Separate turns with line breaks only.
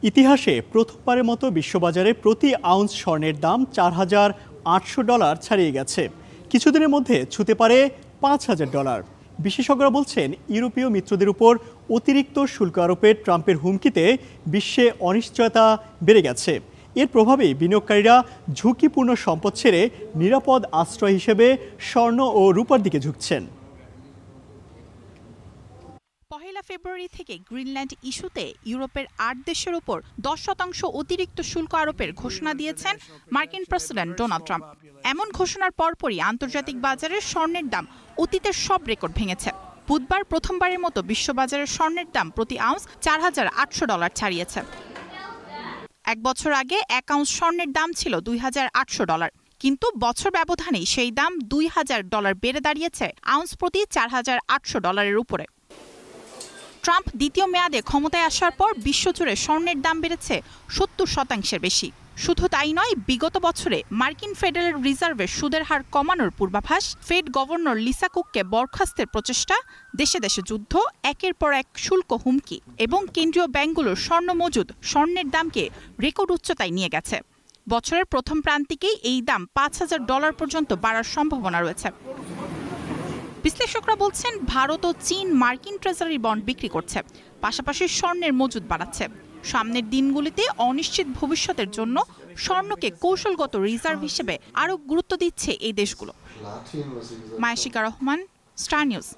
ইতিহাসে প্রথমবারের মতো বিশ্ববাজারে প্রতি আউন্স স্বর্ণের দাম $4,800 ছাড়িয়ে গেছে। কিছুদিনের মধ্যে ছুঁতে পারে $5,000। বিশেষজ্ঞরা বলছেন, ইউরোপীয় মিত্রদের উপর অতিরিক্ত শুল্ক আরোপের ট্রাম্পের হুমকিতে বিশ্বে অনিশ্চয়তা বেড়ে গেছে। এর প্রভাবেই বিনিয়োগকারীরা ঝুঁকিপূর্ণ সম্পদ ছেড়ে নিরাপদ আশ্রয় হিসেবে স্বর্ণ ও রূপার দিকে ঝুঁকছেন।
পহেলা ফেব্রুয়ারি থেকে গ্রিনল্যান্ড ইস্যুতে ইউরোপের ৮ দেশের উপর ১০% অতিরিক্ত শুল্ক আরোপের ঘোষণা দিয়েছেন মার্কিন প্রেসিডেন্ট ডোনাল্ড ট্রাম্প। এমন ঘোষণার পরপরই আন্তর্জাতিক বাজারে স্বর্ণের দাম অতীতের সব রেকর্ড ভেঙেছে। বুধবার প্রথমবারের মতো বিশ্ববাজারে স্বর্ণের দাম প্রতি আউন্স $4,800 ছাড়িয়েছে। এক বছর আগে এক আউন্স স্বর্ণের দাম ছিল $2,800, কিন্তু বছর ব্যবধানেই সেই দাম $2,000 বেড়ে দাঁড়িয়েছে আউন্স প্রতি $4,800 উপরে। ট্রাম্প দ্বিতীয় মেয়াদে ক্ষমতায় আসার পর বিশ্বজুড়ে স্বর্ণের দাম বেড়েছে ৭০% বেশি। শুধু তাই নয়, বিগত বছরে মার্কিন ফেডারেল রিজার্ভের সুদের হার কমানোর পূর্বাভাস, ফেড গভর্নর লিসা কুককে বরখাস্তের প্রচেষ্টা, দেশে দেশে যুদ্ধ, একের পর এক শুল্ক হুমকি এবং কেন্দ্রীয় ব্যাংকগুলোর স্বর্ণ মজুদ স্বর্ণের দামকে রেকর্ড উচ্চতায় নিয়ে গেছে। বছরের প্রথম প্রান্তিকেই এই দাম $5,000 পর্যন্ত বাড়ার সম্ভাবনা রয়েছে। বিশ্লেষকরা বলছেন, ভারত ও চীন মার্কিন ট্রেজারি বন্ড বিক্রি করছে, পাশাপাশি স্বর্ণের মজুদ বাড়াচ্ছে। সামনের দিনগুলিতে অনিশ্চিত ভবিষ্যতের জন্য স্বর্ণকে কৌশলগত রিজার্ভ হিসেবে আরও গুরুত্ব দিচ্ছে এই দেশগুলো। মায়াশিকা রহমান, স্টার নিউজ।